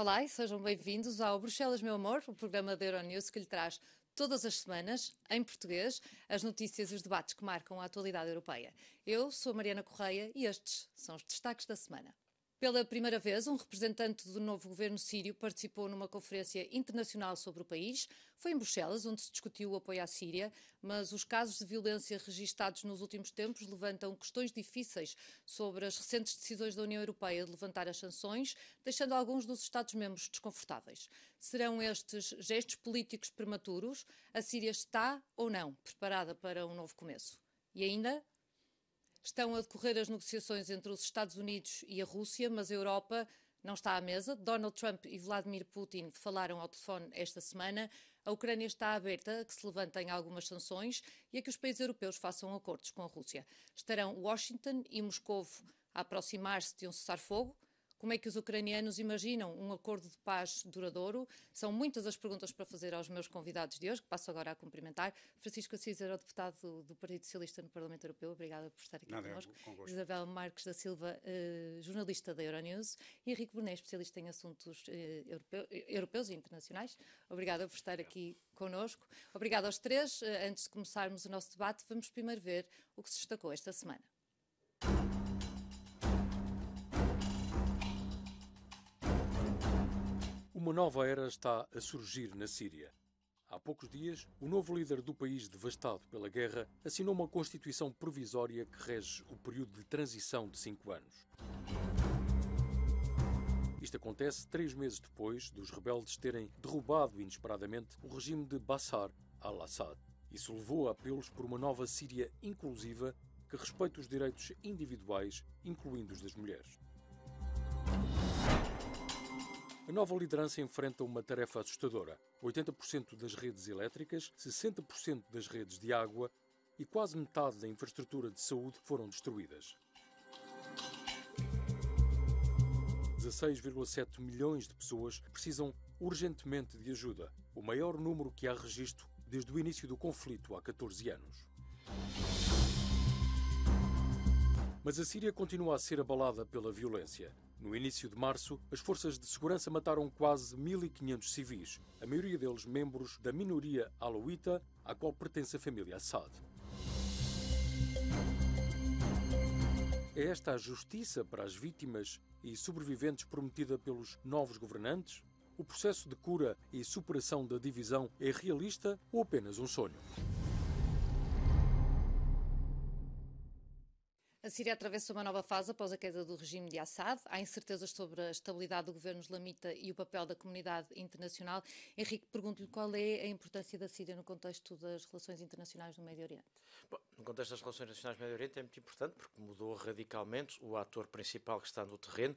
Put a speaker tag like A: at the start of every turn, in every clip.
A: Olá e sejam bem-vindos ao Bruxelas, meu amor, o programa da Euronews que lhe traz todas as semanas, em português, as notícias e os debates que marcam a atualidade europeia. Eu sou a Mariana Correia e estes são os destaques da semana. Pela primeira vez, um representante do novo governo sírio participou numa conferência internacional sobre o país. Foi em Bruxelas, onde se discutiu o apoio à Síria, mas os casos de violência registados nos últimos tempos levantam questões difíceis sobre as recentes decisões da União Europeia de levantar as sanções, deixando alguns dos Estados-membros desconfortáveis. Serão estes gestos políticos prematuros? A Síria está ou não preparada para um novo começo? E ainda, estão a decorrer as negociações entre os Estados Unidos e a Rússia, mas a Europa não está à mesa. Donald Trump e Vladimir Putin falaram ao telefone esta semana. A Ucrânia está aberta a que se levantem algumas sanções e a que os países europeus façam acordos com a Rússia. Estarão Washington e Moscovo a aproximar-se de um cessar-fogo? Como é que os ucranianos imaginam um acordo de paz duradouro? São muitas as perguntas para fazer aos meus convidados de hoje, que passo agora a cumprimentar. Francisco Assis, eurodeputado do Partido Socialista no Parlamento Europeu. Obrigada por estar aqui connosco. Isabel Marques da Silva, jornalista da Euronews. E Henrique Brunet, especialista em assuntos europeus e internacionais. Obrigada por estar aqui connosco. Obrigada aos três. Antes de começarmos o nosso debate, vamos primeiro ver o que se destacou esta semana.
B: Uma nova era está a surgir na Síria. Há poucos dias, o novo líder do país devastado pela guerra assinou uma constituição provisória que rege o período de transição de 5 anos. Isto acontece 3 meses depois dos rebeldes terem derrubado inesperadamente o regime de Bashar al-Assad. Isso levou a apelos por uma nova Síria inclusiva que respeite os direitos individuais, incluindo os das mulheres. A nova liderança enfrenta uma tarefa assustadora. 80% das redes elétricas, 60% das redes de água e quase metade da infraestrutura de saúde foram destruídas. 16,7 milhões de pessoas precisam urgentemente de ajuda, o maior número que há registro desde o início do conflito há 14 anos. Mas a Síria continua a ser abalada pela violência. No início de março, as forças de segurança mataram quase 1.500 civis, a maioria deles membros da minoria alauíta, à qual pertence a família Assad. É esta a justiça para as vítimas e sobreviventes prometida pelos novos governantes? O processo de cura e superação da divisão é realista ou apenas um sonho?
A: A Síria atravessa uma nova fase após a queda do regime de Assad. Há incertezas sobre a estabilidade do governo islamita e o papel da comunidade internacional. Henrique, pergunto-lhe qual é a importância da Síria no contexto das relações internacionais no Médio Oriente?
C: Bom, no contexto das relações internacionais no Médio Oriente é muito importante porque mudou radicalmente o ator principal que está no terreno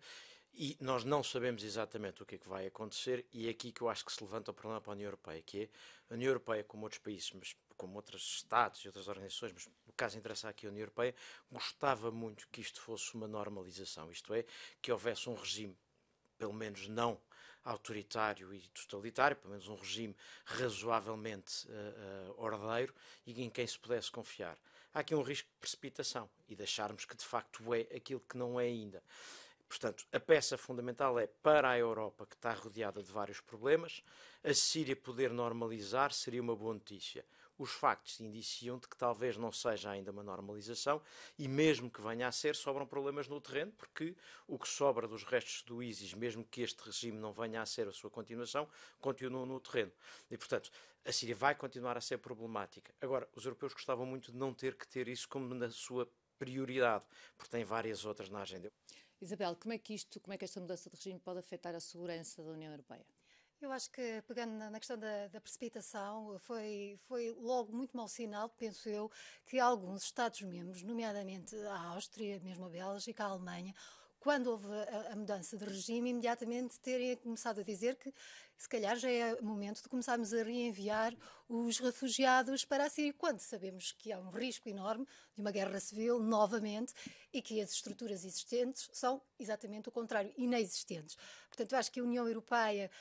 C: e nós não sabemos exatamente o que é que vai acontecer e é aqui que eu acho que se levanta o problema para a União Europeia, que é a União Europeia, como outros países, mas como outros Estados e outras organizações, mas no caso interessa aqui a União Europeia, gostava muito que isto fosse uma normalização, isto é, que houvesse um regime, pelo menos não autoritário e totalitário, pelo menos um regime razoavelmente ordeiro e em quem se pudesse confiar. Há aqui um risco de precipitação e de acharmos que de facto é aquilo que não é ainda. Portanto, a peça fundamental é para a Europa, que está rodeada de vários problemas, a Síria poder normalizar seria uma boa notícia. Os factos indiciam de que talvez não seja ainda uma normalização e mesmo que venha a ser, sobram problemas no terreno, porque o que sobra dos restos do ISIS, mesmo que este regime não venha a ser a sua continuação, continua no terreno. E, portanto, a Síria vai continuar a ser problemática. Agora, os europeus gostavam muito de não ter que ter isso como na sua prioridade, porque tem várias outras na agenda.
A: Isabel, como é que esta mudança de regime pode afetar a segurança da União Europeia?
D: Eu acho que, pegando na questão da precipitação, foi logo muito mau sinal, penso eu, que alguns Estados-membros, nomeadamente a Áustria, mesmo a Bélgica, a Alemanha, quando houve a mudança de regime, imediatamente terem começado a dizer que se calhar já é momento de começarmos a reenviar os refugiados para a Síria, quando sabemos que há um risco enorme de uma guerra civil novamente e que as estruturas existentes são exatamente o contrário, inexistentes. Portanto, eu acho que a União Europeia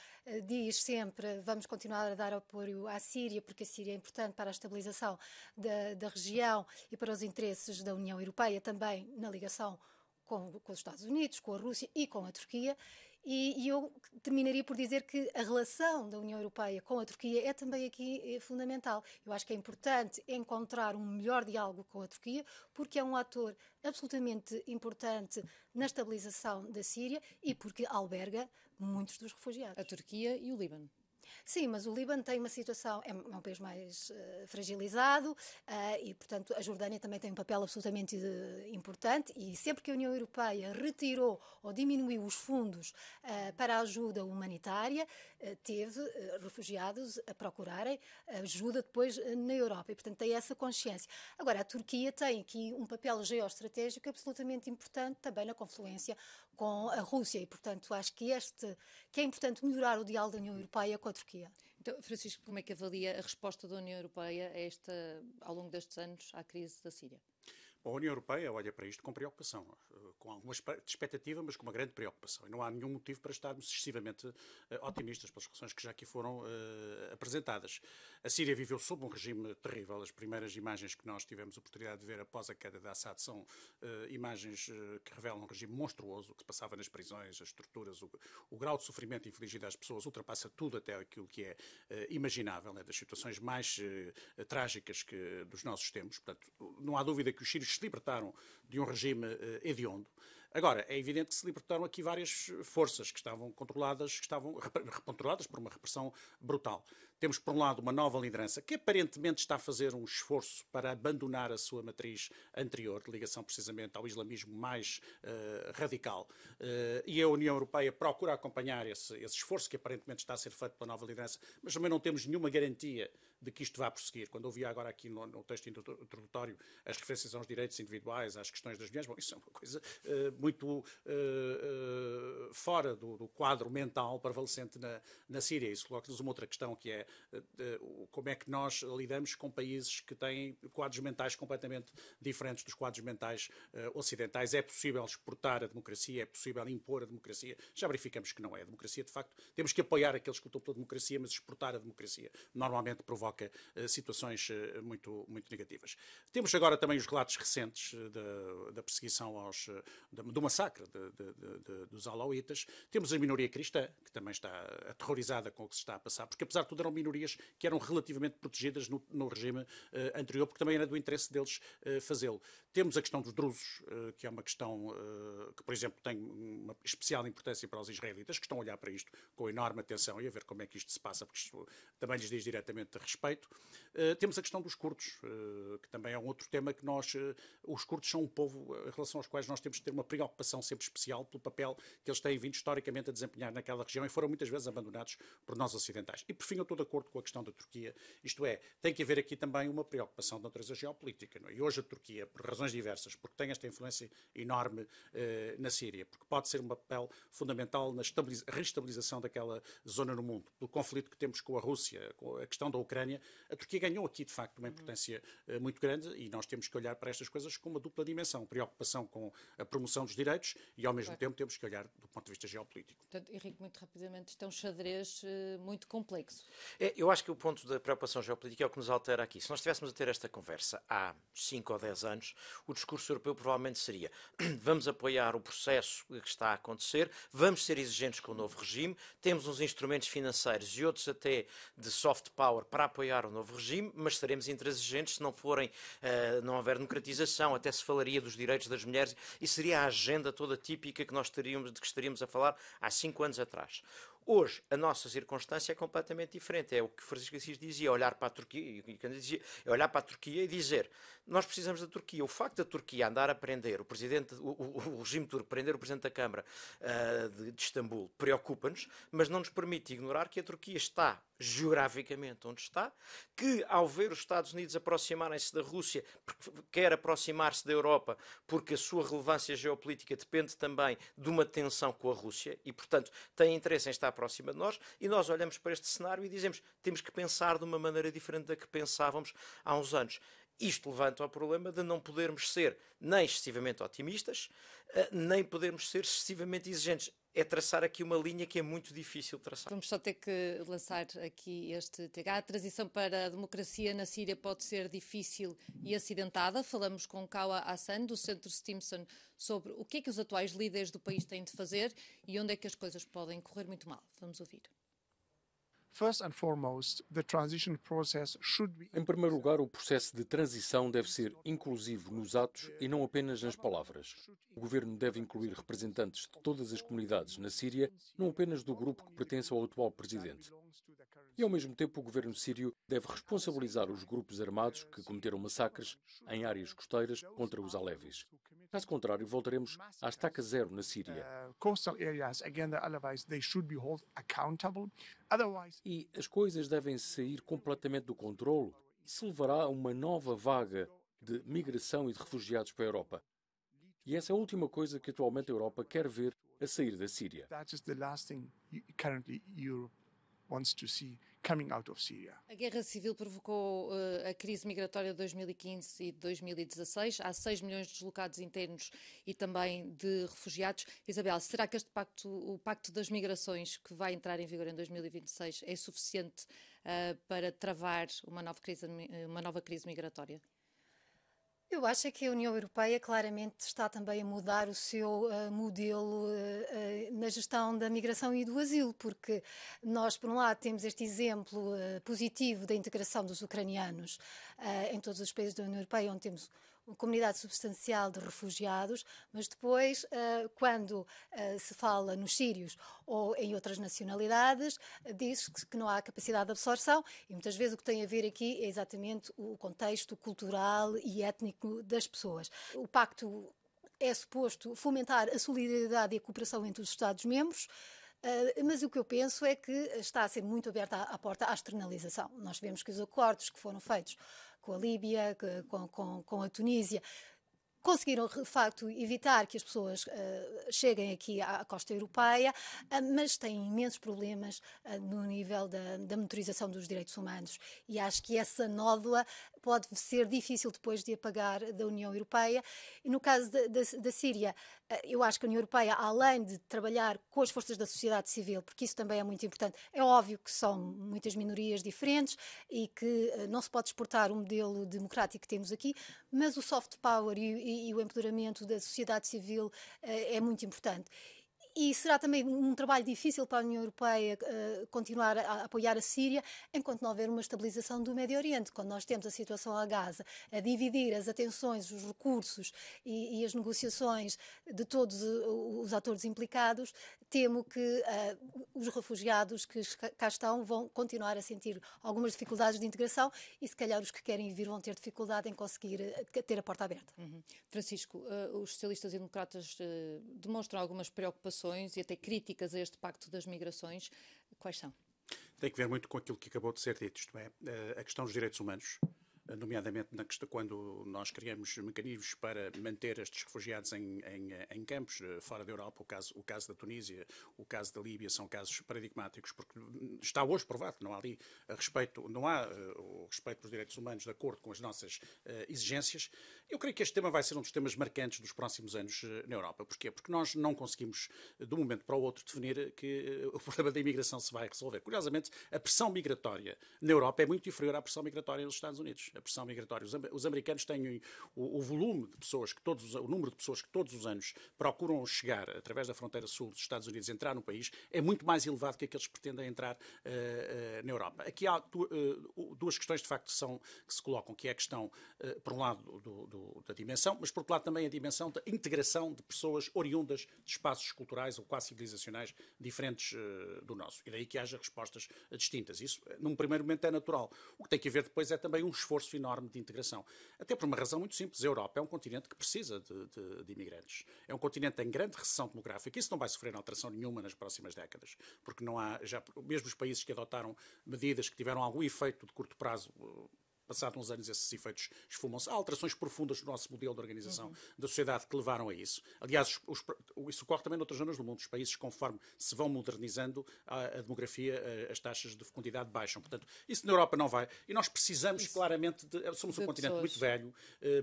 D: diz sempre vamos continuar a dar apoio à Síria, porque a Síria é importante para a estabilização da região e para os interesses da União Europeia, também na ligação com os Estados Unidos, com a Rússia e com a Turquia, E eu terminaria por dizer que a relação da União Europeia com a Turquia é também aqui fundamental. Eu acho que é importante encontrar um melhor diálogo com a Turquia, porque é um ator absolutamente importante na estabilização da Síria e porque alberga muitos dos refugiados.
A: A Turquia e o Líbano.
D: Sim, mas o Líbano tem uma situação, é um país mais fragilizado e, portanto, a Jordânia também tem um papel absolutamente importante e sempre que a União Europeia retirou ou diminuiu os fundos para a ajuda humanitária, teve refugiados a procurarem ajuda depois na Europa e, portanto, tem essa consciência. Agora, a Turquia tem aqui um papel geoestratégico absolutamente importante também na confluência com a Rússia e, portanto, acho que é importante melhorar o diálogo da União Europeia com a Turquia.
A: Então, Francisco, como é que avalia a resposta da União Europeia ao longo destes anos à crise da Síria?
E: A União Europeia olha para isto com preocupação, com alguma expectativa, mas com uma grande preocupação. E não há nenhum motivo para estarmos excessivamente otimistas pelas razões que já aqui foram apresentadas. A Síria viveu sob um regime terrível. As primeiras imagens que nós tivemos a oportunidade de ver após a queda de Assad são imagens que revelam um regime monstruoso, o que se passava nas prisões, as torturas, o grau de sofrimento infligido às pessoas ultrapassa tudo até aquilo que é imaginável, das situações mais trágicas dos nossos tempos. Portanto, não há dúvida que os sírios se libertaram de um regime hediondo. Agora, é evidente que se libertaram aqui várias forças que estavam controladas por uma repressão brutal. Temos, por um lado, uma nova liderança que aparentemente está a fazer um esforço para abandonar a sua matriz anterior, de ligação precisamente ao islamismo mais radical. E a União Europeia procura acompanhar esse esforço que aparentemente está a ser feito pela nova liderança, mas também não temos nenhuma garantia de que isto vá prosseguir. Quando ouvia agora aqui no texto introdutório as referências aos direitos individuais, às questões das mulheres, bom, isso é uma coisa muito fora do quadro mental prevalecente na Síria. Isso coloca-nos uma outra questão, que é como é que nós lidamos com países que têm quadros mentais completamente diferentes dos quadros mentais ocidentais. É possível exportar a democracia, é possível impor a democracia. Já verificamos que não é. A democracia, de facto, temos que apoiar aqueles que lutam pela democracia, mas exportar a democracia normalmente provoca situações muito, muito negativas. Temos agora também os relatos recentes da perseguição do massacre dos alauítas. Temos a minoria cristã, que também está aterrorizada com o que se está a passar, porque apesar de tudo eram minorias que eram relativamente protegidas no regime anterior, porque também era do interesse deles fazê-lo. Temos a questão dos drusos, que é uma questão que, por exemplo, tem uma especial importância para os israelitas, que estão a olhar para isto com enorme atenção e a ver como é que isto se passa, porque isto também lhes diz diretamente a respeito. Temos a questão dos curdos, que também é um outro tema que os curdos são um povo em relação aos quais nós temos de ter uma preocupação sempre especial pelo papel que eles têm vindo historicamente a desempenhar naquela região e foram muitas vezes abandonados por nós ocidentais. E por fim eu estou de acordo com a questão da Turquia, isto é, tem que haver aqui também uma preocupação de natureza geopolítica, não é? E hoje a Turquia, por razões diversas, porque tem esta influência enorme na Síria, porque pode ser um papel fundamental na reestabilização daquela zona no mundo, pelo conflito que temos com a Rússia, com a questão da Ucrânia, a Turquia ganhou aqui, de facto, uma importância muito grande e nós temos que olhar para estas coisas com uma dupla dimensão, preocupação com a promoção dos direitos e, ao mesmo tempo, temos que olhar do ponto de vista geopolítico.
A: Portanto, Henrique, muito rapidamente, isto é um xadrez muito complexo.
C: Eu acho que o ponto da preocupação geopolítica é o que nos altera aqui. Se nós estivéssemos a ter esta conversa há 5 ou 10 anos, o discurso europeu provavelmente seria: vamos apoiar o processo que está a acontecer, vamos ser exigentes com o novo regime, temos uns instrumentos financeiros e outros até de soft power para apoiar o novo regime, mas seremos intransigentes se não não houver democratização, até se falaria dos direitos das mulheres e seria a agenda toda típica de que estaríamos a falar há 5 anos atrás. Hoje, a nossa circunstância é completamente diferente. É o que Francisco Assis dizia, olhar para a Turquia, é olhar para a Turquia e dizer: nós precisamos da Turquia. O facto da Turquia andar a prender o regime turco prender o Presidente da Câmara de Istambul preocupa-nos, mas não nos permite ignorar que a Turquia está geograficamente onde está, que ao ver os Estados Unidos aproximarem-se da Rússia, quer aproximar-se da Europa, porque a sua relevância geopolítica depende também de uma tensão com a Rússia e, portanto, tem interesse em estar próxima de nós, e nós olhamos para este cenário e dizemos: temos que pensar de uma maneira diferente da que pensávamos há uns anos. Isto levanta ao problema de não podermos ser nem excessivamente otimistas, nem podermos ser excessivamente exigentes. é traçar aqui uma linha que é muito difícil de traçar.
A: Vamos só ter que lançar aqui este TH. A transição para a democracia na Síria pode ser difícil e acidentada. Falamos com Kawa Hassan, do Centro Stimson, sobre o que é que os atuais líderes do país têm de fazer e onde é que as coisas podem correr muito mal. Vamos ouvir.
B: Em primeiro lugar, o processo de transição deve ser inclusivo nos atos e não apenas nas palavras. O governo deve incluir representantes de todas as comunidades na Síria, não apenas do grupo que pertence ao atual presidente. E, ao mesmo tempo, o governo sírio deve responsabilizar os grupos armados que cometeram massacres em áreas costeiras contra os alevis. Caso contrário, voltaremos à estaca zero na Síria. E as coisas devem sair completamente do controle. Isso levará a uma nova vaga de migração e de refugiados para a Europa. E essa é a última coisa que atualmente a Europa quer ver a sair da Síria.
A: A guerra civil provocou a crise migratória de 2015 e de 2016. Há 6 milhões de deslocados internos e também de refugiados. Isabel, será que o Pacto das Migrações, que vai entrar em vigor em 2026, é suficiente para travar uma nova crise migratória?
D: Eu acho que a União Europeia claramente está também a mudar o seu modelo na gestão da migração e do asilo, porque nós, por um lado, temos este exemplo positivo da integração dos ucranianos em todos os países da União Europeia, onde temos uma comunidade substancial de refugiados, mas depois, quando se fala nos sírios ou em outras nacionalidades, diz-se que não há capacidade de absorção e muitas vezes o que tem a ver aqui é exatamente o contexto cultural e étnico das pessoas. O pacto é suposto fomentar a solidariedade e a cooperação entre os Estados-membros, mas o que eu penso é que está a ser muito aberta a porta à externalização. Nós vemos que os acordos que foram feitos com a Líbia, com a Tunísia, conseguiram, de facto, evitar que as pessoas cheguem aqui à costa europeia, mas têm imensos problemas no nível da monitorização dos direitos humanos. E acho que essa nódoa pode ser difícil depois de apagar da União Europeia. E no caso da Síria, eu acho que a União Europeia, além de trabalhar com as forças da sociedade civil, porque isso também é muito importante, é óbvio que são muitas minorias diferentes e que não se pode exportar o modelo democrático que temos aqui, mas o soft power e o empoderamento da sociedade civil é muito importante. E será também um trabalho difícil para a União Europeia continuar a apoiar a Síria enquanto não houver uma estabilização do Médio Oriente. Quando nós temos a situação a Gaza a dividir as atenções, os recursos e as negociações de todos os atores implicados, temo que os refugiados que cá estão vão continuar a sentir algumas dificuldades de integração e se calhar os que querem vir vão ter dificuldade em conseguir ter a porta aberta.
A: Francisco, os socialistas e democratas demonstram algumas preocupações e até críticas a este Pacto das Migrações. Quais são?
E: Tem que ver muito com aquilo que acabou de ser dito, isto é, a questão dos direitos humanos, nomeadamente quando nós criamos mecanismos para manter estes refugiados em campos fora da Europa, o caso da Tunísia, o caso da Líbia, são casos paradigmáticos, porque está hoje provado que não há ali o respeito dos direitos humanos de acordo com as nossas exigências. Eu creio que este tema vai ser um dos temas marcantes dos próximos anos na Europa. Porquê? Porque nós não conseguimos, de um momento para o outro, definir que o problema da imigração se vai resolver. Curiosamente, a pressão migratória na Europa é muito inferior à pressão migratória nos Estados Unidos. A pressão migratória. Os americanos têm o volume de pessoas o número de pessoas que todos os anos procuram chegar através da fronteira sul dos Estados Unidos, entrar no país, é muito mais elevado que aqueles que pretendem entrar na Europa. Aqui há duas questões de facto que se colocam, que é a questão, por um lado, da dimensão, mas por outro lado também a dimensão da integração de pessoas oriundas de espaços culturais ou quase civilizacionais diferentes do nosso. E daí que haja respostas distintas. Isso, num primeiro momento, é natural. O que tem que haver depois é também um esforço enorme de integração. Até por uma razão muito simples. A Europa é um continente que precisa de imigrantes. É um continente em grande recessão demográfica. Isso não vai sofrer alteração nenhuma nas próximas décadas, porque não há, mesmo os países que adotaram medidas que tiveram algum efeito de curto prazo, passados uns anos esses efeitos esfumam-se. Há alterações profundas no nosso modelo de organização da sociedade que levaram a isso. Aliás, isso ocorre também noutras zonas do mundo. Os países, conforme se vão modernizando, a demografia, as taxas de fecundidade baixam. Portanto, isso na Europa não vai. E nós precisamos claramente somos um continente muito velho,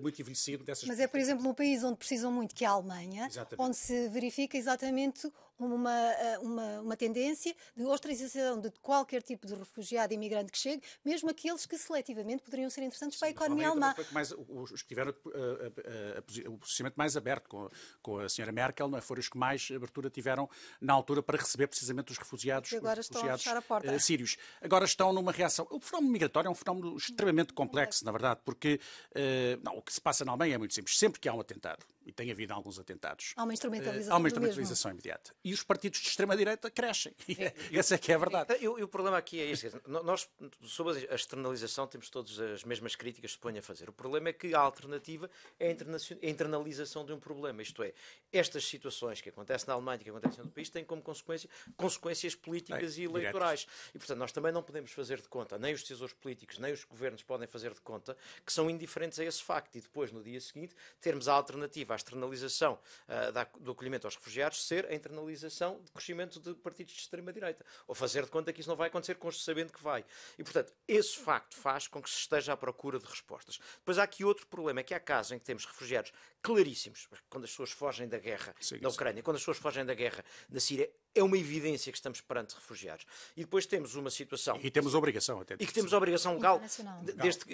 E: muito envelhecido.
D: Mas é, por exemplo, num país onde precisam muito, que é a Alemanha, onde se verifica exatamente uma tendência de ostracização de qualquer tipo de refugiado e imigrante que chegue, mesmo aqueles que seletivamente poderiam ser interessantes para a economia alemã.
E: Os que tiveram o procedimento mais aberto com a senhora Merkel, não é? Foram os que mais abertura tiveram na altura para receber precisamente os refugiados,
D: estão a fechar a porta.
E: Sírios. Agora estão numa reação. O fenómeno migratório é um fenómeno extremamente complexo, na verdade, porque o que se passa na Alemanha é muito simples. Sempre que há um atentado, e tem havido alguns atentatos,
D: há uma instrumentalização,
E: há uma instrumentalização imediata. E os partidos de extrema-direita crescem. Essa é que é a verdade.
C: E o problema aqui é este. Nós, sobre a externalização, temos todas as mesmas críticas que se põe a fazer. O problema é que a alternativa é a internalização de um problema. Isto é, estas situações que acontecem na Alemanha e que acontecem no país têm como consequências políticas e eleitorais. Diretas. E, portanto, nós também não podemos fazer de conta, nem os decisores políticos, nem os governos podem fazer de conta que são indiferentes a esse facto. E depois, no dia seguinte, termos a alternativa à externalização do acolhimento aos refugiados ser a internalização de crescimento de partidos de extrema-direita. Ou fazer de conta que isso não vai acontecer, sabendo que vai. E, portanto, esse facto faz com que se esteja à procura de respostas. Depois há aqui outro problema, é que há casos em que temos refugiados claríssimos, quando as pessoas fogem da guerra na Ucrânia, quando as pessoas fogem da guerra na Síria, é uma evidência que estamos perante refugiados. E depois temos uma situação...
E: E temos obrigação até.
C: E que temos obrigação legal,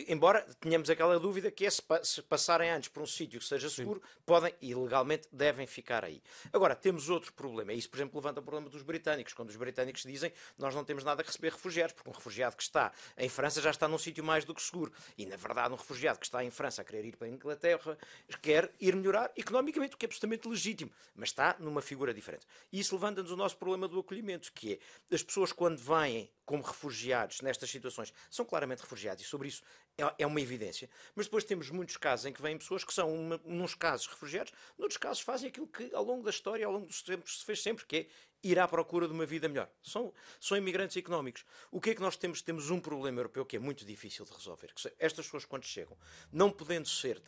C: embora tenhamos aquela dúvida que é se passarem antes por um sítio que seja seguro, podem e legalmente devem ficar aí. Agora, temos outro problema. Isso, por exemplo, levanta o problema dos britânicos. Quando os britânicos dizem nós não temos nada a receber refugiados, porque um refugiado que está em França já está num sítio mais do que seguro. E, na verdade, um refugiado que está em França a querer ir para a Inglaterra quer ir melhorar economicamente, o que é absolutamente legítimo, mas está numa figura diferente. E isso levanta-nos o nosso problema do acolhimento, que é as pessoas quando vêm como refugiados nestas situações são claramente refugiados e sobre isso é uma evidência. Mas depois temos muitos casos em que vêm pessoas que são, nos casos, refugiados, noutros casos fazem aquilo que ao longo da história, ao longo dos tempos se fez sempre, que é ir à procura de uma vida melhor. São imigrantes económicos. O que é que nós temos? Temos um problema europeu que é muito difícil de resolver. Que estas pessoas, quando chegam, não podendo ser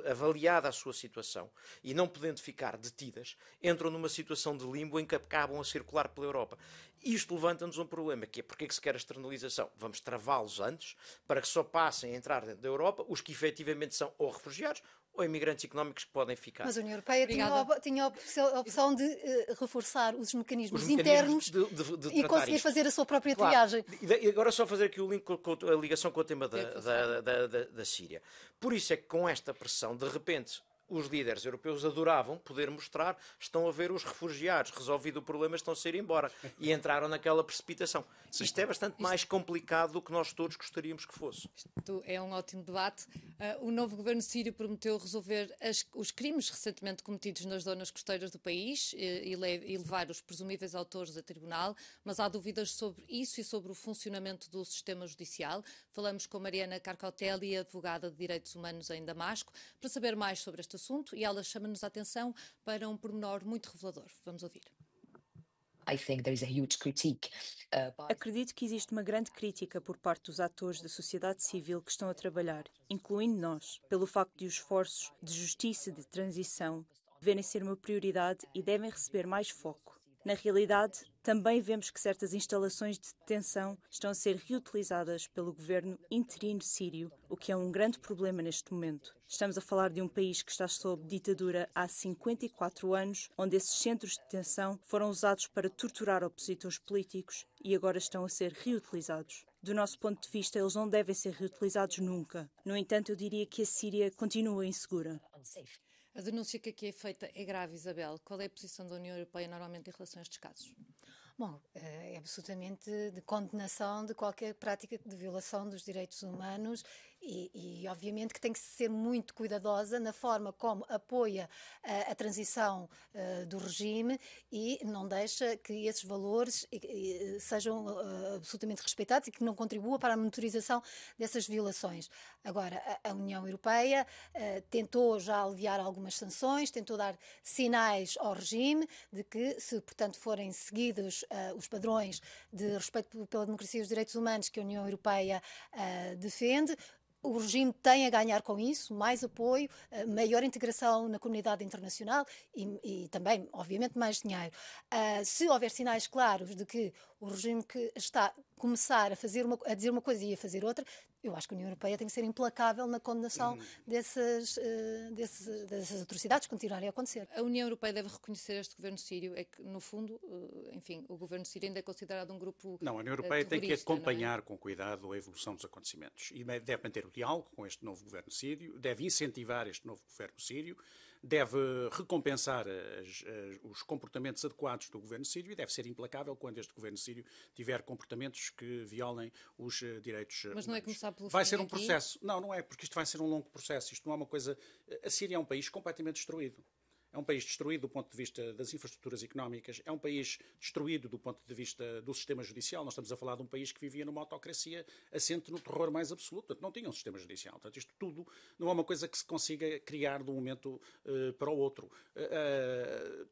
C: avaliada a sua situação e não podendo ficar detidas, entram numa situação de limbo em que acabam a circular pela Europa. Isto levanta-nos um problema, que é porque é que se quer a externalização? Vamos travá-los antes, para que só passem a entrar dentro da Europa os que efetivamente são ou refugiados ou imigrantes económicos que podem ficar.
D: Mas a União Europeia tinha a opção de reforçar os mecanismos internos e conseguir fazer a sua própria triagem.
C: E agora só fazer aqui o link com a ligação com o tema da Síria. Por isso é que com esta pressão, de repente, os líderes europeus adoravam poder mostrar, estão a ver os refugiados, resolvido o problema, estão a sair embora. E entraram naquela precipitação. Isto é bastante mais complicado do que nós todos gostaríamos que fosse.
A: Isto é um ótimo debate. O novo governo sírio prometeu resolver os crimes recentemente cometidos nas zonas costeiras do país e levar os presumíveis autores a tribunal, mas há dúvidas sobre isso e sobre o funcionamento do sistema judicial. Falamos com Mariana Carcautelli, advogada de Direitos Humanos em Damasco, para saber mais sobre este assunto, e ela chama-nos a atenção para um pormenor muito revelador. Vamos ouvir.
F: Acredito que existe uma grande crítica por parte dos atores da sociedade civil que estão a trabalhar, incluindo nós, pelo facto de os esforços de justiça e de transição deverem ser uma prioridade e devem receber mais foco. Na realidade, também vemos que certas instalações de detenção estão a ser reutilizadas pelo governo interino sírio, o que é um grande problema neste momento. Estamos a falar de um país que está sob ditadura há 54 anos, onde esses centros de detenção foram usados para torturar opositores políticos e agora estão a ser reutilizados. Do nosso ponto de vista, eles não devem ser reutilizados nunca. No entanto, eu diria que a Síria continua insegura.
A: A denúncia que aqui é feita é grave, Isabel. Qual é a posição da União Europeia normalmente em relação a estes casos?
D: Bom, é absolutamente de condenação de qualquer prática de violação dos direitos humanos e obviamente que tem que ser muito cuidadosa na forma como apoia a transição do regime e não deixa que esses valores sejam absolutamente respeitados e que não contribua para a monitorização dessas violações. Agora, a União Europeia tentou já aliviar algumas sanções, tentou dar sinais ao regime de que, se, portanto, forem seguidos os padrões de respeito pela democracia e os direitos humanos que a União Europeia defende, O regime tem a ganhar com isso, mais apoio, maior integração na comunidade internacional e também, obviamente, mais dinheiro. Se houver sinais claros de que o regime que está a começar a dizer uma coisa e a fazer outra, eu acho que a União Europeia tem que ser implacável na condenação dessas atrocidades que continuarem a acontecer.
A: A União Europeia deve reconhecer este governo sírio, é que, no fundo, enfim, o governo sírio ainda é considerado um grupo
E: Não, a União Europeia tem que
A: terrorista,
E: acompanhar com cuidado a evolução dos acontecimentos e deve manter o diálogo com este novo governo sírio, deve incentivar este novo governo sírio, deve recompensar os comportamentos adequados do governo sírio e deve ser implacável quando este governo sírio tiver comportamentos que violem os direitos humanos.
A: Mas não é começar pelo
E: Vai
A: fim
E: ser um
A: aqui?
E: processo. Não é, porque isto vai ser um longo processo. Isto não é uma coisa... A Síria é um país completamente destruído. É um país destruído do ponto de vista das infraestruturas económicas, é um país destruído do ponto de vista do sistema judicial. Nós estamos a falar de um país que vivia numa autocracia assente no terror mais absoluto. Portanto, não tinha um sistema judicial. Portanto, isto tudo não é uma coisa que se consiga criar de um momento para o outro.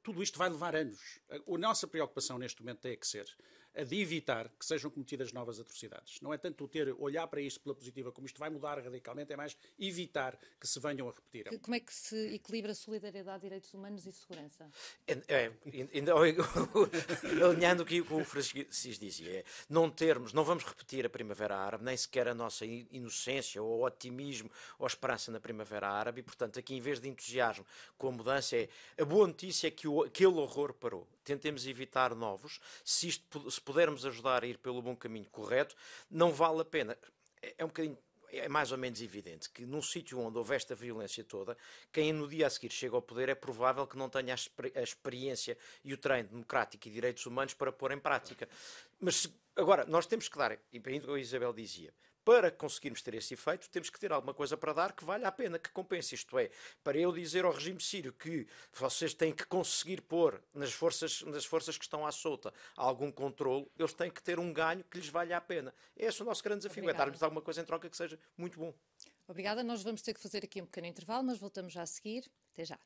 E: Tudo isto vai levar anos. A nossa preocupação neste momento tem que ser a de evitar que sejam cometidas novas atrocidades. Não é tanto olhar para isto pela positiva, como isto vai mudar radicalmente, é mais evitar que se venham a repetir.
A: Como é que se equilibra solidariedade, direitos humanos e segurança?
C: Alinhando o que o Francisco dizia, não vamos repetir a Primavera Árabe, nem sequer a nossa inocência ou otimismo ou esperança na Primavera Árabe, e, portanto, aqui, em vez de entusiasmo com a mudança, a boa notícia é que aquele horror parou. Tentemos evitar novos. Se pudermos ajudar a ir pelo bom caminho correto, não vale a pena. É mais ou menos evidente que num sítio onde houve esta violência toda, quem no dia a seguir chega ao poder é provável que não tenha a experiência e o treino democrático e direitos humanos para pôr em prática. Mas agora, nós temos que dar, e bem o que a Isabel dizia, para conseguirmos ter esse efeito, temos que ter alguma coisa para dar que valha a pena, que compense. Isto é, para eu dizer ao regime sírio que vocês têm que conseguir pôr nas forças que estão à solta algum controle, eles têm que ter um ganho que lhes valha a pena. Esse é o nosso grande desafio, é dar-lhes alguma coisa em troca que seja muito bom.
A: Obrigada, nós vamos ter que fazer aqui um pequeno intervalo, mas voltamos já a seguir. Até já.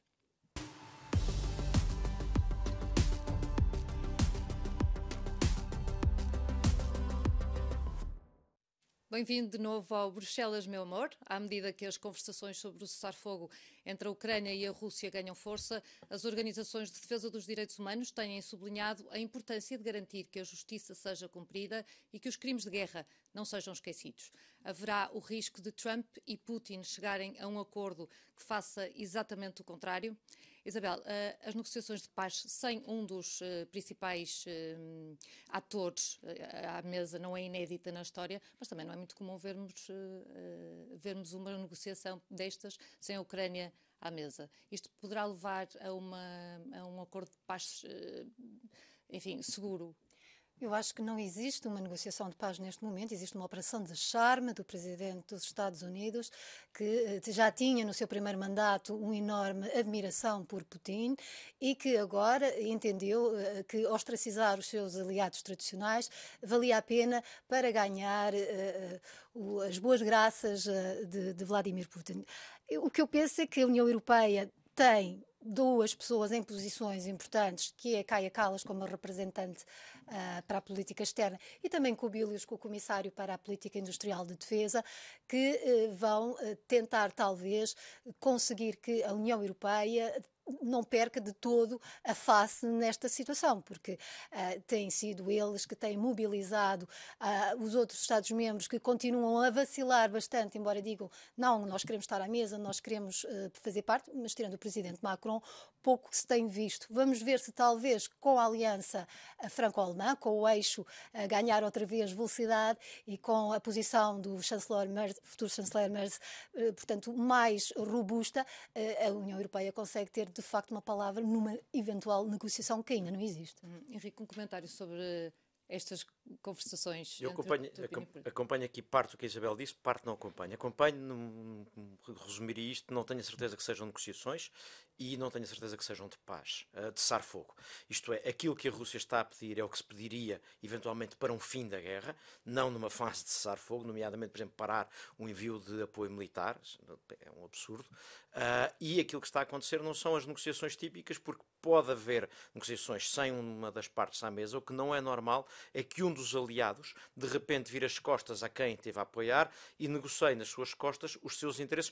A: Bem-vindo de novo ao Bruxelas, meu amor. À medida que as conversações sobre o cessar-fogo entre a Ucrânia e a Rússia ganham força, as organizações de defesa dos direitos humanos têm sublinhado a importância de garantir que a justiça seja cumprida e que os crimes de guerra não sejam esquecidos. Haverá o risco de Trump e Putin chegarem a um acordo que faça exatamente o contrário? Isabel, as negociações de paz sem um dos principais atores à mesa não é inédita na história, mas também não é muito comum vermos uma negociação destas sem a Ucrânia à mesa. Isto poderá levar a um acordo de paz, enfim, seguro?
D: Eu acho que não existe uma negociação de paz neste momento, existe uma operação de charme do presidente dos Estados Unidos, que já tinha no seu primeiro mandato uma enorme admiração por Putin e que agora entendeu que ostracizar os seus aliados tradicionais valia a pena para ganhar as boas graças de Vladimir Putin. O que eu penso é que a União Europeia tem duas pessoas em posições importantes, que é Kaja Kallas como representante para a política externa e também Kubilius, com o comissário para a política industrial de defesa, que vão tentar talvez conseguir que a União Europeia não perca de todo a face nesta situação, porque têm sido eles que têm mobilizado os outros Estados-membros que continuam a vacilar bastante, embora digam, não, nós queremos estar à mesa, nós queremos fazer parte, mas tirando o presidente Macron, pouco se tem visto. Vamos ver se talvez com a aliança franco-alemã, com o eixo a ganhar outra vez velocidade e com a posição do futuro chanceler Merz, portanto, mais robusta, a União Europeia consegue ter de facto uma palavra numa eventual negociação que ainda não existe.
A: Henrique, um comentário sobre estas conversações?
C: Eu acompanho aqui parte do que a Isabel disse, parte não acompanho. Resumiria isto, não tenho a certeza que sejam negociações e não tenho a certeza que sejam de paz, de cessar-fogo. Isto é, aquilo que a Rússia está a pedir é o que se pediria eventualmente para um fim da guerra, não numa fase de cessar-fogo, nomeadamente, por exemplo, parar o envio de apoio militar, é um absurdo, e aquilo que está a acontecer não são as negociações típicas, porque pode haver negociações sem uma das partes à mesa, o que não é normal é que um dos aliados de repente vira as costas a quem esteve a apoiar e negocia nas suas costas os seus interesses,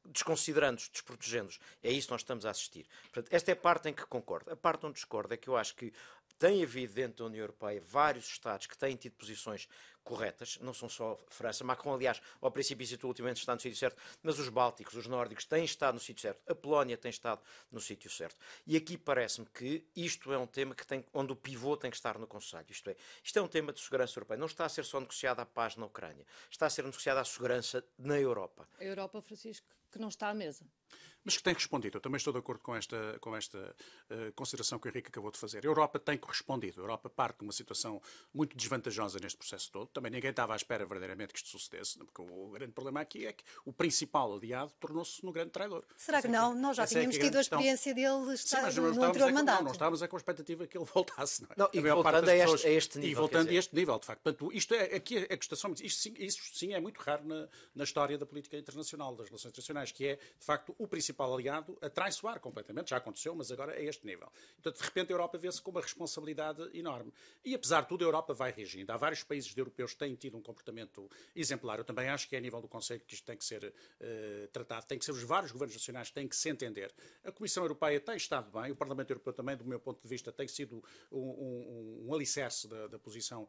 C: desconsiderando-os, desprotegendo-os. É isso que nós estamos a assistir. Portanto, esta é a parte em que concordo. A parte onde discordo é que eu acho que tem havido dentro da União Europeia vários Estados que têm tido posições corretas, não são só a França. Macron, aliás, ao princípio disse ultimamente está no sítio certo, mas os bálticos, os nórdicos têm estado no sítio certo, a Polónia tem estado no sítio certo. E aqui parece-me que isto é um tema onde o pivô tem que estar no Conselho. Isto é um tema de segurança europeia. Não está a ser só negociada a paz na Ucrânia, está a ser negociada a segurança na Europa.
A: A Europa, Francisco, que não está à mesa.
E: Mas que tem respondido. Eu também estou de acordo com esta consideração que o Henrique acabou de fazer. A Europa tem correspondido. A Europa parte de uma situação muito desvantajosa neste processo todo. Também ninguém estava à espera verdadeiramente que isto sucedesse, porque o grande problema aqui é que o principal aliado tornou-se no grande traidor.
D: Será que não? Nós já tínhamos tido a experiência dele no anterior mandato.
E: Não estávamos com a expectativa que ele voltasse. Não é?
C: Não, e voltando a este nível.
E: E voltando a este nível, de facto. Portanto, isto é aqui a questão. Isso sim é muito raro na história da política internacional, das relações internacionais, que é, de facto, o principal aliado a traiçoar completamente. Já aconteceu, mas agora é este nível. Portanto, de repente, a Europa vê-se com uma responsabilidade enorme. E, apesar de tudo, a Europa vai reagindo. Há vários países europeus que têm tido um comportamento exemplar. Eu também acho que é a nível do Conselho que isto tem que ser tratado. Tem que ser os vários governos nacionais que têm que se entender. A Comissão Europeia tem estado bem. O Parlamento Europeu também, do meu ponto de vista, tem sido um alicerce da posição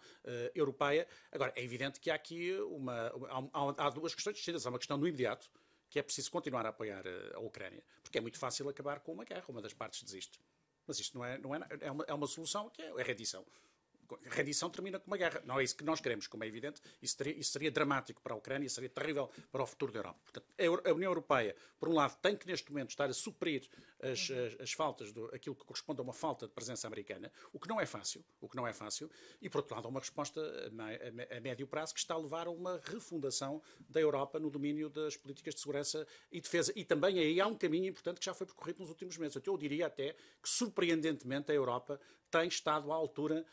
E: europeia. Agora, é evidente que há aqui há duas questões distintas. Há uma questão no imediato, que é preciso continuar a apoiar a Ucrânia, porque é muito fácil acabar com uma guerra, uma das partes desiste. Mas isto é uma solução que é a rendição. A rendição termina com uma guerra. Não é isso que nós queremos, como é evidente. Isso seria dramático para a Ucrânia, seria terrível para o futuro da Europa. Portanto, a União Europeia, por um lado, tem que neste momento estar a suprir as faltas, aquilo que corresponde a uma falta de presença americana, o que não é fácil, e por outro lado há uma resposta a médio prazo que está a levar a uma refundação da Europa no domínio das políticas de segurança e defesa. E também aí há um caminho importante que já foi percorrido nos últimos meses. Eu diria até que, surpreendentemente, a Europa tem estado à altura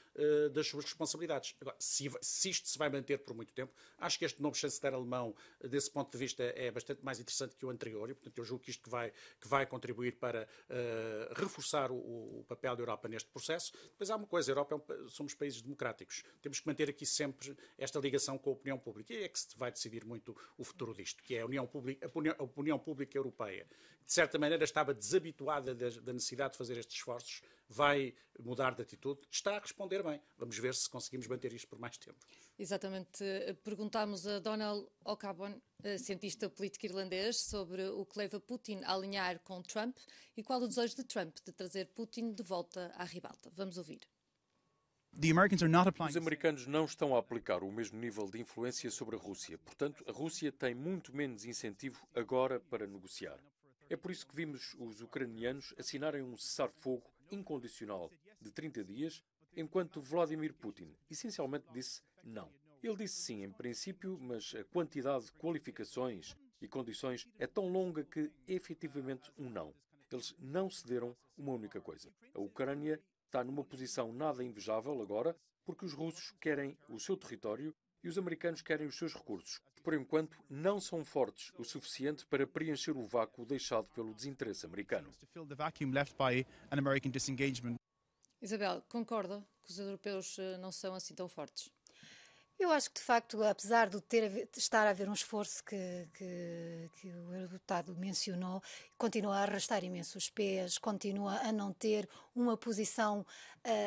E: das suas responsabilidades. Agora, se isto se vai manter por muito tempo, acho que este novo chanceler alemão, desse ponto de vista, é bastante mais interessante que o anterior, e, portanto, eu julgo que isto que vai contribuir para reforçar o papel da Europa neste processo. Depois há uma coisa, a Europa somos países democráticos. Temos que manter aqui sempre esta ligação com a opinião pública, e é que se vai decidir muito o futuro disto, que é a opinião pública europeia. De certa maneira estava desabituada da necessidade de fazer estes esforços, vai mudar de atitude, está a responder bem. Vamos ver se conseguimos manter isto por mais tempo.
A: Exatamente. Perguntámos a Donald O'Connor, cientista político irlandês, sobre o que leva Putin a alinhar com Trump e qual o desejo de Trump de trazer Putin de volta à ribalta. Vamos ouvir.
B: Os americanos não estão a aplicar o mesmo nível de influência sobre a Rússia. Portanto, a Rússia tem muito menos incentivo agora para negociar. É por isso que vimos os ucranianos assinarem um cessar-fogo incondicional de 30 dias, enquanto Vladimir Putin essencialmente disse não. Ele disse sim, em princípio, mas a quantidade de qualificações e condições é tão longa que, efetivamente, um não. Eles não cederam uma única coisa. A Ucrânia está numa posição nada invejável agora, porque os russos querem o seu território e os americanos querem os seus recursos. Por enquanto, não são fortes o suficiente para preencher o vácuo deixado pelo desinteresse americano.
A: Isabel, concorda que os europeus não são assim tão fortes?
D: Eu acho que, de facto, apesar de estar a haver um esforço que o eurodeputado mencionou, continua a arrastar imensos pés, continua a não ter uma posição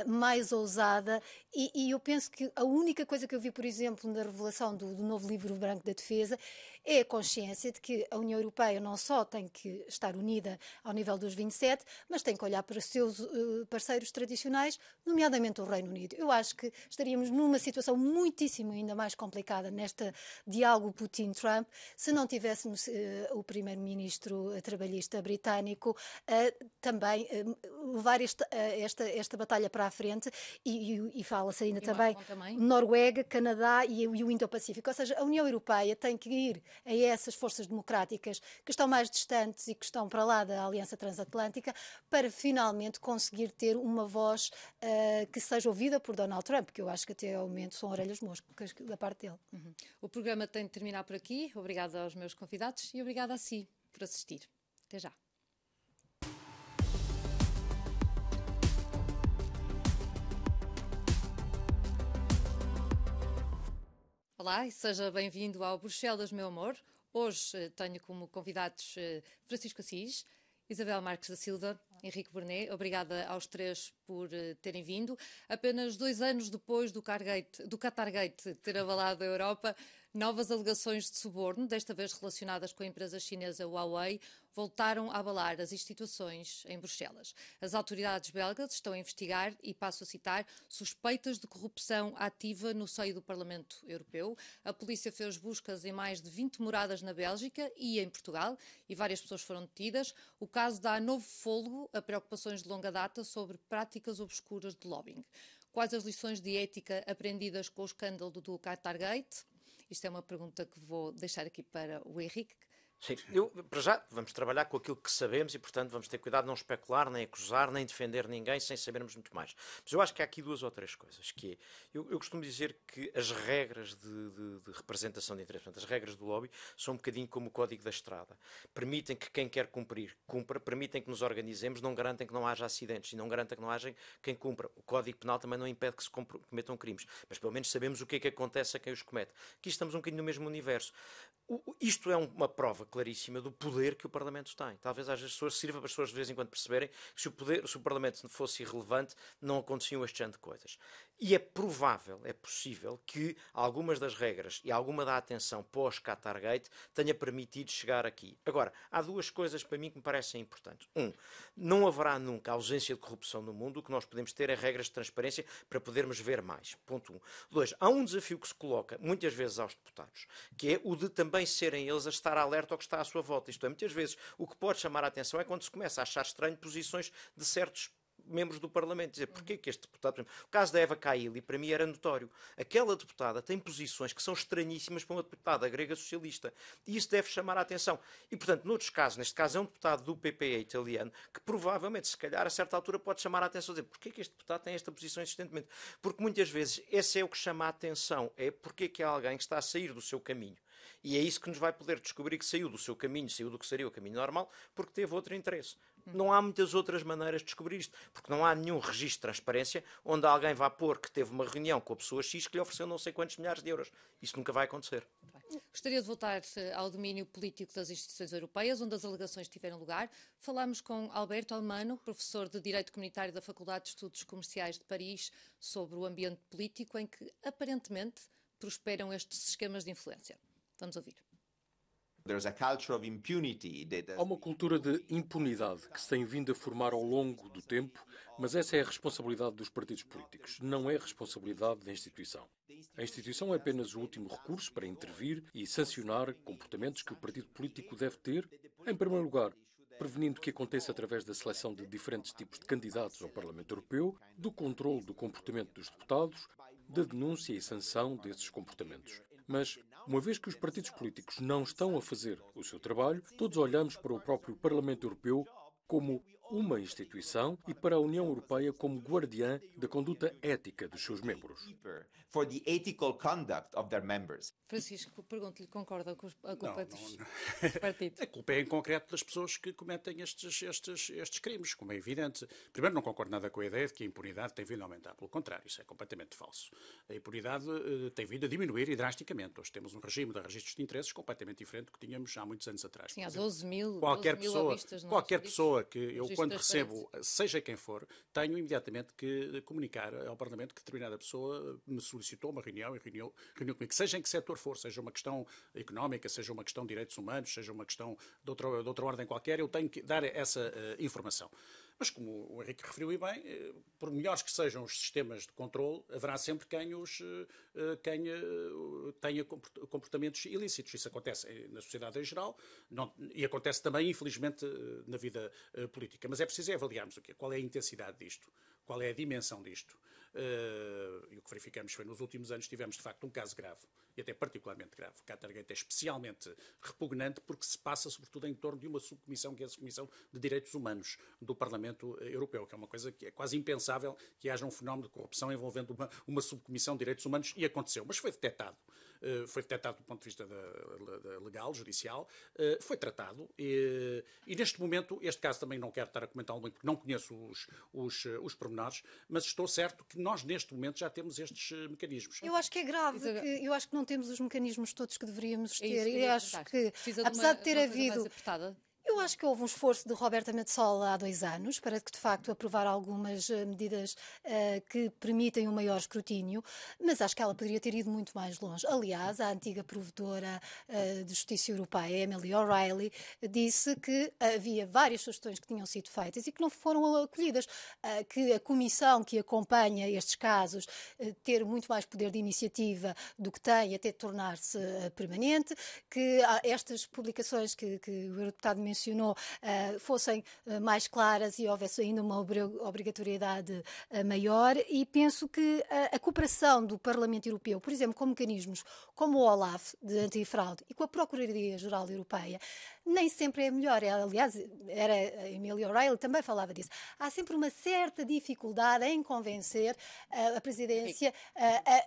D: mais ousada e eu penso que a única coisa que eu vi, por exemplo, na revelação do novo livro branco da defesa é a consciência de que a União Europeia não só tem que estar unida ao nível dos 27, mas tem que olhar para os seus parceiros tradicionais, nomeadamente o Reino Unido. Eu acho que estaríamos numa situação muitíssimo ainda mais complicada neste diálogo Putin-Trump se não tivéssemos o primeiro-ministro trabalhista britânico também levar esta batalha para a frente e fala-se ainda também Noruega, Canadá e o Indo-Pacífico. Ou seja, a União Europeia tem que ir a essas forças democráticas que estão mais distantes e que estão para lá da Aliança Transatlântica para finalmente conseguir ter uma voz que seja ouvida por Donald Trump, que eu acho que até ao momento são orelhas moscas da parte dele.
A: Uhum. O programa tem de terminar por aqui. Obrigada aos meus convidados e obrigada a si por assistir. Até já. Olá e seja bem-vindo ao Bruxelas, meu amor. Hoje tenho como convidados Francisco Assis, Isabel Marques da Silva, Henrique Bernet. Obrigada aos três por terem vindo. Apenas 2 anos depois do Qatargate ter abalado a Europa, novas alegações de suborno, desta vez relacionadas com a empresa chinesa Huawei, voltaram a abalar as instituições em Bruxelas. As autoridades belgas estão a investigar, e passo a citar, suspeitas de corrupção ativa no seio do Parlamento Europeu. A polícia fez buscas em mais de 20 moradas na Bélgica e em Portugal, e várias pessoas foram detidas. O caso dá novo fôlego a preocupações de longa data sobre práticas obscuras de lobbying. Quais as lições de ética aprendidas com o escândalo do Qatargate? Isto é uma pergunta que vou deixar aqui para o Henrique.
C: Sim, para já, vamos trabalhar com aquilo que sabemos e, portanto, vamos ter cuidado de não especular, nem acusar, nem defender ninguém sem sabermos muito mais. Mas eu acho que há aqui 2 ou 3 coisas, que é, eu costumo dizer que as regras de representação de interesse, portanto, as regras do lobby, são um bocadinho como o código da estrada. Permitem que quem quer cumprir, cumpra, permitem que nos organizemos, não garantem que não haja acidentes e não garantem que não haja quem cumpra. O Código Penal também não impede que se cometam crimes, mas pelo menos sabemos o que é que acontece a quem os comete. Aqui estamos um bocadinho no mesmo universo. Isto é uma prova claríssima do poder que o Parlamento tem. Talvez às vezes sirva para as pessoas de vez em quando perceberem que se o Parlamento fosse irrelevante, não aconteciam este género de coisas. E é provável, é possível que algumas das regras e alguma da atenção pós-Qatargate tenha permitido chegar aqui. Agora, há 2 coisas para mim que me parecem importantes. Não haverá nunca ausência de corrupção no mundo. O que nós podemos ter é regras de transparência para podermos ver mais. Ponto 1. 2. Há um desafio que se coloca muitas vezes aos deputados, que é o de também serem eles a estar alerta ao que está à sua volta. Isto é, muitas vezes o que pode chamar a atenção é quando se começa a achar estranho posições de certos membros do Parlamento. Dizer, porquê que este deputado... Por exemplo, o caso da Eva Kaili, para mim, era notório. Aquela deputada tem posições que são estranhíssimas para uma deputada grega socialista. E isso deve chamar a atenção. E, portanto, noutros casos, neste caso é um deputado do PPE italiano, que provavelmente, se calhar, a certa altura pode chamar a atenção. Dizer, porquê que este deputado tem esta posição insistentemente? Porque muitas vezes esse é o que chama a atenção. É porque é que há alguém que está a sair do seu caminho. E é isso que nos vai poder descobrir que saiu do seu caminho, saiu do que seria o caminho normal, porque teve outro interesse. Não há muitas outras maneiras de descobrir isto, porque não há nenhum registro de transparência onde alguém vá pôr que teve uma reunião com a pessoa X que lhe ofereceu não sei quantos milhares de euros. Isso nunca vai acontecer.
A: Gostaria de voltar ao domínio político das instituições europeias, onde as alegações tiveram lugar. Falámos com Alberto Almano, professor de Direito Comunitário da Faculdade de Estudos Comerciais de Paris, sobre o ambiente político em que, aparentemente, prosperam estes esquemas de influência. Vamos ouvir.
B: Há uma cultura de impunidade que se tem vindo a formar ao longo do tempo, mas essa é a responsabilidade dos partidos políticos, não é a responsabilidade da instituição. A instituição é apenas o último recurso para intervir e sancionar comportamentos que o partido político deve ter, em primeiro lugar, prevenindo que aconteça através da seleção de diferentes tipos de candidatos ao Parlamento Europeu, do controle do comportamento dos deputados, da denúncia e sanção desses comportamentos. Mas, uma vez que os partidos políticos não estão a fazer o seu trabalho, todos olhamos para o próprio Parlamento Europeu como uma instituição e para a União Europeia como guardiã da conduta ética dos seus membros.
A: Francisco, pergunto-lhe, concorda com a culpa dos
E: não.
A: partidos?
E: A culpa é em concreto das pessoas que cometem estes crimes, como é evidente. Primeiro, não concordo nada com a ideia de que a impunidade tem vindo a aumentar. Pelo contrário, isso é completamente falso. A impunidade tem vindo a diminuir e drasticamente. Hoje temos um regime de registros de interesses completamente diferente do que tínhamos há muitos anos atrás.
A: Sim, há 12 mil
E: lobistas. Qualquer pessoa que eu, quando recebo, seja quem for, tenho imediatamente que comunicar ao Parlamento que determinada pessoa me solicitou uma reunião comigo, seja em que setor for, seja uma questão económica, seja uma questão de direitos humanos, seja uma questão de outra ordem qualquer, eu tenho que dar essa informação. Mas, como o Henrique referiu e bem, por melhores que sejam os sistemas de controle, haverá sempre quem tenha comportamentos ilícitos. Isso acontece na sociedade em geral e acontece também, infelizmente, na vida política. Mas é preciso avaliarmos qual é a intensidade disto, qual é a dimensão disto. E o que verificamos foi, nos últimos anos, tivemos, de facto, um caso grave, e até particularmente grave. O Qatargate é especialmente repugnante porque se passa, sobretudo, em torno de uma subcomissão, que é a Subcomissão de Direitos Humanos do Parlamento Europeu, que é uma coisa que é quase impensável que haja um fenómeno de corrupção envolvendo uma subcomissão de direitos humanos, e aconteceu. Mas foi detectado foi detectado do ponto de vista legal, judicial, foi tratado e neste momento, este caso também não quero estar a comentá-lo muito porque não conheço os pormenores, mas estou certo que nós neste momento já temos estes mecanismos.
D: Eu acho que é grave, eu acho que não temos os mecanismos todos que deveríamos ter.
A: Eu
D: acho que, apesar de ter havido... Eu acho que houve um esforço de Roberta Metsola há 2 anos para que, de facto, aprovar algumas medidas que permitem um maior escrutínio, mas acho que ela poderia ter ido muito mais longe. Aliás, a antiga provedora de Justiça Europeia, Emily O'Reilly, disse que havia várias sugestões que tinham sido feitas e que não foram acolhidas, que a comissão que acompanha estes casos ter muito mais poder de iniciativa do que tem, até tornar-se permanente, que estas publicações que o eurodeputado mencionou fossem mais claras e houvesse ainda uma obrigatoriedade maior, e penso que a cooperação do Parlamento Europeu, por exemplo, com mecanismos como o OLAF de antifraude e com a Procuradoria-Geral Europeia, nem sempre é melhor. Aliás, a Emily O'Reilly também falava disso. Há sempre uma certa dificuldade em convencer a Presidência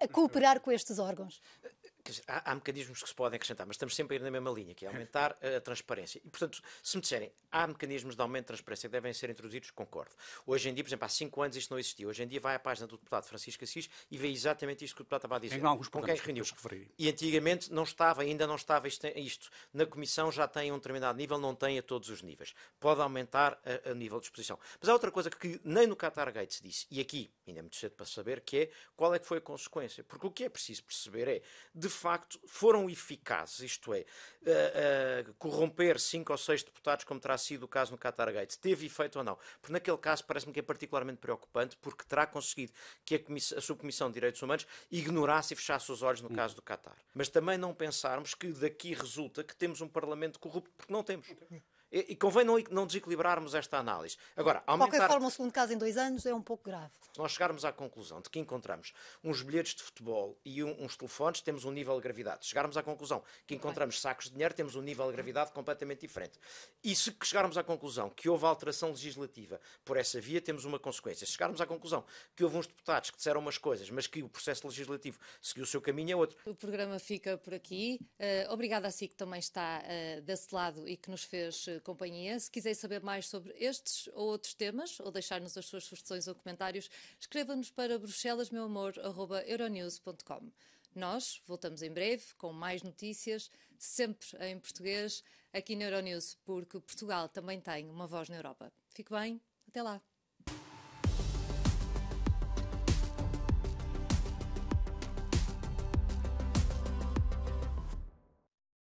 D: a cooperar com estes órgãos.
C: Há mecanismos que se podem acrescentar, mas estamos sempre a ir na mesma linha, que é aumentar a transparência. E, portanto, se me disserem, há mecanismos de aumento de transparência que devem ser introduzidos, concordo. Hoje em dia, por exemplo, há 5 anos isto não existia. Hoje em dia vai à página do deputado Francisco Assis e vê exatamente isto que o deputado estava a dizer.
E: Com quem reuniu.
C: E antigamente ainda não estava isto. Na Comissão já tem um determinado nível, não tem a todos os níveis. Pode aumentar a nível de exposição. Mas há outra coisa que nem no Qatar Gate se disse, e aqui ainda é muito cedo para saber, que é qual é que foi a consequência. Porque o que é preciso perceber é, de facto, foram eficazes, isto é, corromper 5 ou 6 deputados, como terá sido o caso no Qatar Gate, teve efeito ou não? Porque naquele caso parece-me que é particularmente preocupante, porque terá conseguido que a Subcomissão de Direitos Humanos ignorasse e fechasse os olhos no caso do Qatar. Mas também não pensarmos que daqui resulta que temos um Parlamento corrupto, porque não temos. E convém não desequilibrarmos esta análise. Agora,
D: de qualquer forma, o segundo caso em 2 anos é um pouco grave.
C: Se nós chegarmos à conclusão de que encontramos uns bilhetes de futebol e uns telefones, temos um nível de gravidade. Se chegarmos à conclusão que encontramos sacos de dinheiro, temos um nível de gravidade completamente diferente. E se chegarmos à conclusão que houve alteração legislativa por essa via, temos uma consequência. Se chegarmos à conclusão que houve uns deputados que disseram umas coisas, mas que o processo legislativo seguiu o seu caminho, é outro.
A: O programa fica por aqui. Obrigada a si que também está desse lado e que nos fez companhia. Se quiser saber mais sobre estes ou outros temas, ou deixar-nos as suas sugestões ou comentários, escreva-nos para bruxelasmeuamor@euronews.com. Nós voltamos em breve com mais notícias, sempre em português, aqui na Euronews, porque Portugal também tem uma voz na Europa. Fique bem, até lá.